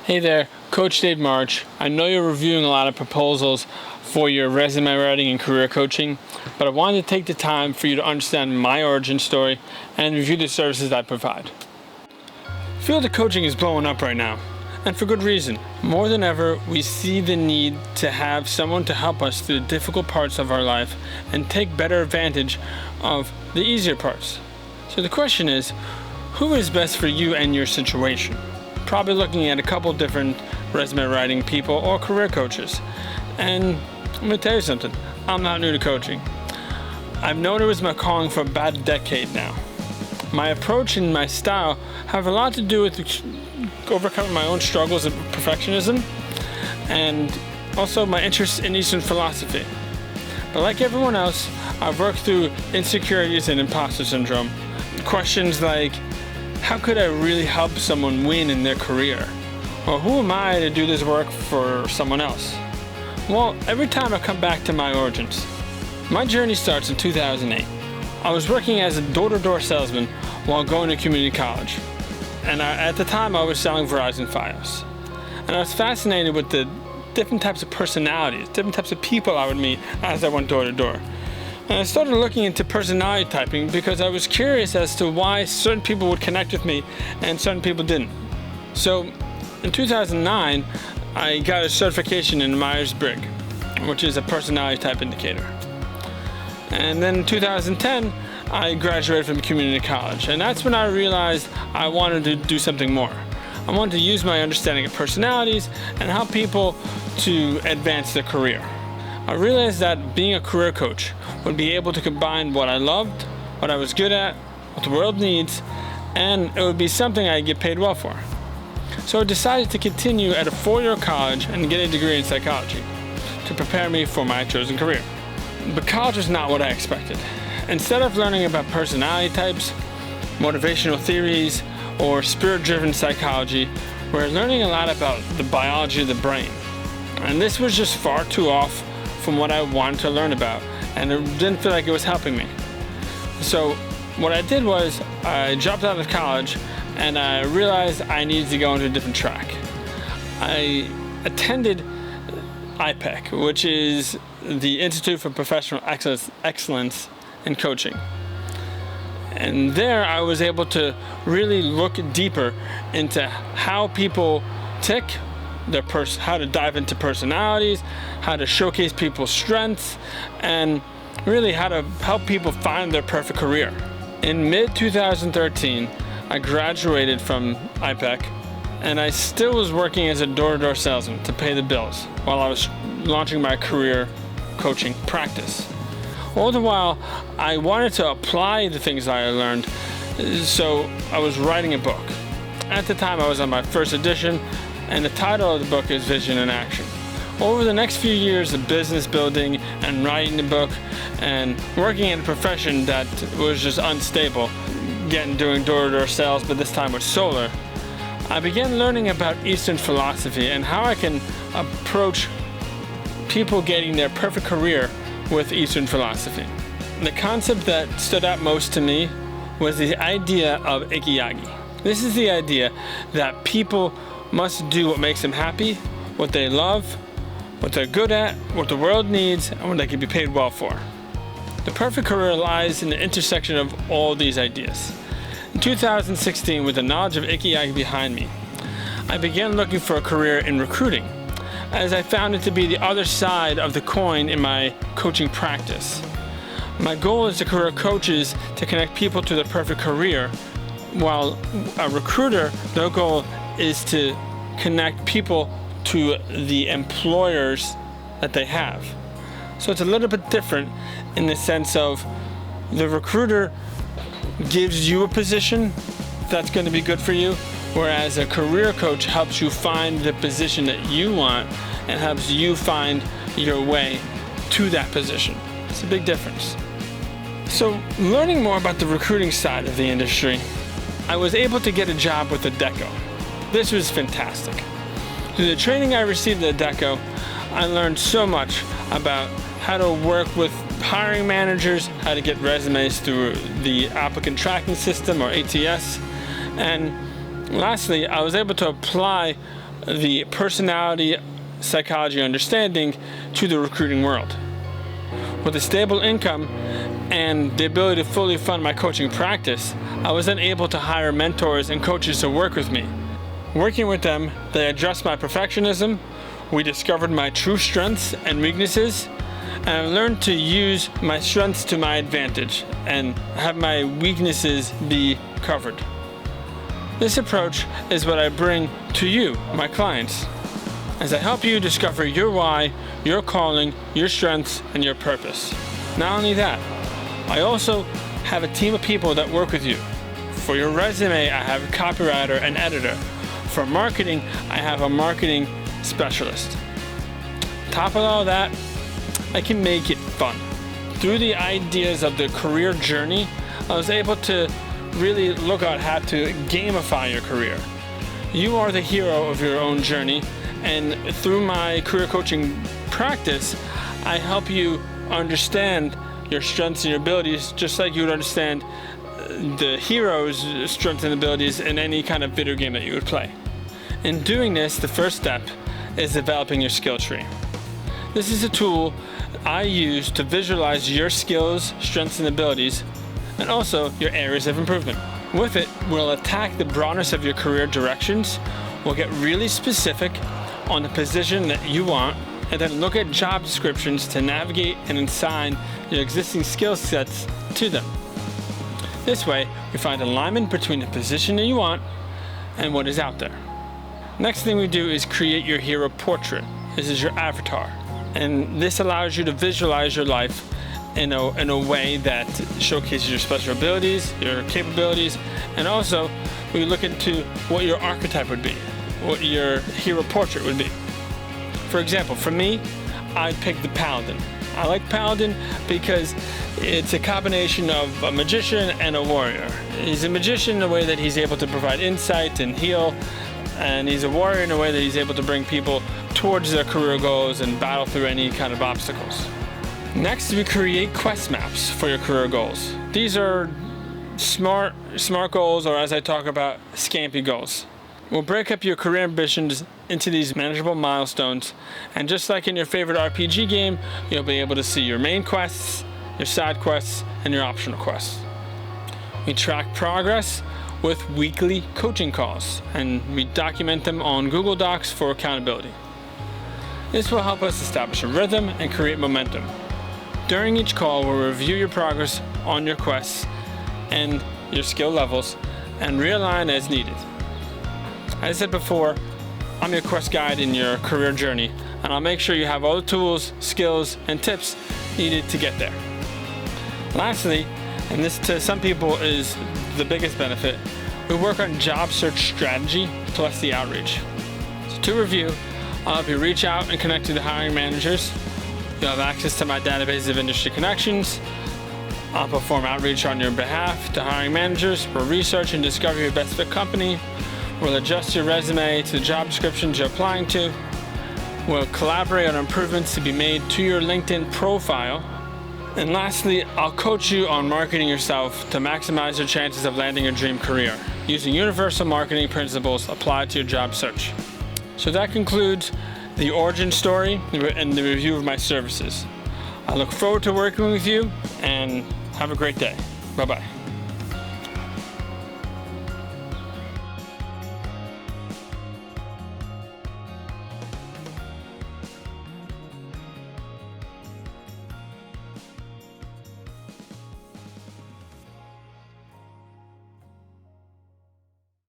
Hey there, Coach Dave March. I know you're reviewing a lot of proposals for your resume writing and career coaching, but I wanted to take the time for you to understand my origin story and review the services I provide. Field of coaching is blowing up right now, and for good reason. More than ever, we see the need to have someone to help us through the difficult parts of our life and take better advantage of the easier parts. So the question is, who is best for you and your situation? Probably looking at a couple different resume writing people or career coaches. And I'm going to tell you something, I'm not new to coaching. I've known it was my calling for about a decade now. My approach and my style have a lot to do with overcoming my own struggles of perfectionism and also my interest in Eastern philosophy. But like everyone else, I've worked through insecurities and imposter syndrome. Questions like, how could I really help someone win in their career? Or who am I to do this work for someone else? Well, every time I come back to my origins. My journey starts in 2008. I was working as a door-to-door salesman while going to community college. And at the time I was selling Verizon Fios. And I was fascinated with the different types of personalities, different types of people I would meet as I went door to door. And I started looking into personality typing because I was curious as to why certain people would connect with me and certain people didn't. So in 2009, I got a certification in Myers-Briggs, which is a personality type indicator. And then in 2010, I graduated from community college. And that's when I realized I wanted to do something more. I wanted to use my understanding of personalities and help people to advance their career. I realized that being a career coach would be able to combine what I loved, what I was good at, what the world needs, and it would be something I'd get paid well for. So I decided to continue at a 4-year college and get a degree in psychology to prepare me for my chosen career. But college was not what I expected. Instead of learning about personality types, motivational theories, or spirit-driven psychology, we're learning a lot about the biology of the brain. And this was just far too off from what I wanted to learn about, and it didn't feel like it was helping me. So what I did was I dropped out of college and I realized I needed to go into a different track. I attended IPEC, which is the Institute for Professional Excellence in Coaching. And there I was able to really look deeper into how people tick, how to dive into personalities, how to showcase people's strengths, and really how to help people find their perfect career. In mid-2013, I graduated from IPEC, and I still was working as a door-to-door salesman to pay the bills while I was launching my career coaching practice. All the while, I wanted to apply the things I learned, so I was writing a book. At the time, I was on my first edition, and the title of the book is Vision in Action. Over the next few years of business building and writing the book and working in a profession that was just unstable, doing door-to-door sales, but this time with solar, I began learning about Eastern philosophy and how I can approach people getting their perfect career with Eastern philosophy. The concept that stood out most to me was the idea of ikigai. This is the idea that people must do what makes them happy, what they love, what they're good at, what the world needs, and what they can be paid well for. The perfect career lies in the intersection of all these ideas. In 2016, with the knowledge of ikigai behind me, I began looking for a career in recruiting, as I found it to be the other side of the coin in my coaching practice. My goal as a career coach is to connect people to their perfect career, while a recruiter, their goal is to connect people to the employers that they have. So it's a little bit different in the sense of the recruiter gives you a position that's going to be good for you, whereas a career coach helps you find the position that you want and helps you find your way to that position. It's a big difference. So learning more about the recruiting side of the industry, I was able to get a job with Adecco. This was fantastic. Through the training I received at Adecco, I learned so much about how to work with hiring managers, how to get resumes through the applicant tracking system or ATS, and lastly, I was able to apply the personality psychology understanding to the recruiting world. With a stable income and the ability to fully fund my coaching practice, I was then able to hire mentors and coaches to work with me. Working with them, they addressed my perfectionism, we discovered my true strengths and weaknesses, and I learned to use my strengths to my advantage and have my weaknesses be covered. This approach is what I bring to you, my clients, as I help you discover your why, your calling, your strengths, and your purpose. Not only that, I also have a team of people that work with you. For your resume, I have a copywriter and editor. For marketing, I have a marketing specialist. Top of all that, I can make it fun. Through the ideas of the career journey, I was able to really look at how to gamify your career. You are the hero of your own journey, and through my career coaching practice, I help you understand your strengths and your abilities, just like you would understand the hero's strengths and abilities in any kind of video game that you would play. In doing this, the first step is developing your skill tree. This is a tool I use to visualize your skills, strengths, and abilities, and also your areas of improvement. With it, we'll attack the broadness of your career directions, we'll get really specific on the position that you want, and then look at job descriptions to navigate and assign your existing skill sets to them. This way, we find alignment between the position that you want and what is out there. Next thing we do is create your hero portrait. This is your avatar. And this allows you to visualize your life in a way that showcases your special abilities, your capabilities, and also we look into what your archetype would be, what your hero portrait would be. For example, for me, I picked the Paladin. I like Paladin because it's a combination of a magician and a warrior. He's a magician in a way that he's able to provide insight and heal, and he's a warrior in a way that he's able to bring people towards their career goals and battle through any kind of obstacles. Next, we create quest maps for your career goals. These are smart goals, or as I talk about, scampy goals. We'll break up your career ambitions into these manageable milestones, and just like in your favorite RPG game, you'll be able to see your main quests, your side quests, and your optional quests. We track progress with weekly coaching calls, and we document them on Google Docs for accountability. This will help us establish a rhythm and create momentum. During each call, we'll review your progress on your quests and your skill levels and realign as needed. As I said before, I'm your quest guide in your career journey, and I'll make sure you have all the tools, skills, and tips needed to get there. Lastly, and this to some people is the biggest benefit, we work on job search strategy plus the outreach. So to review, I'll help you reach out and connect to the hiring managers. You'll have access to my database of industry connections. I'll perform outreach on your behalf to hiring managers. We'll research and discover your best fit company. We'll adjust your resume to the job descriptions you're applying to. We'll collaborate on improvements to be made to your LinkedIn profile. And lastly, I'll coach you on marketing yourself to maximize your chances of landing your dream career using universal marketing principles applied to your job search. So that concludes the origin story and the review of my services. I look forward to working with you, and have a great day. Bye-bye.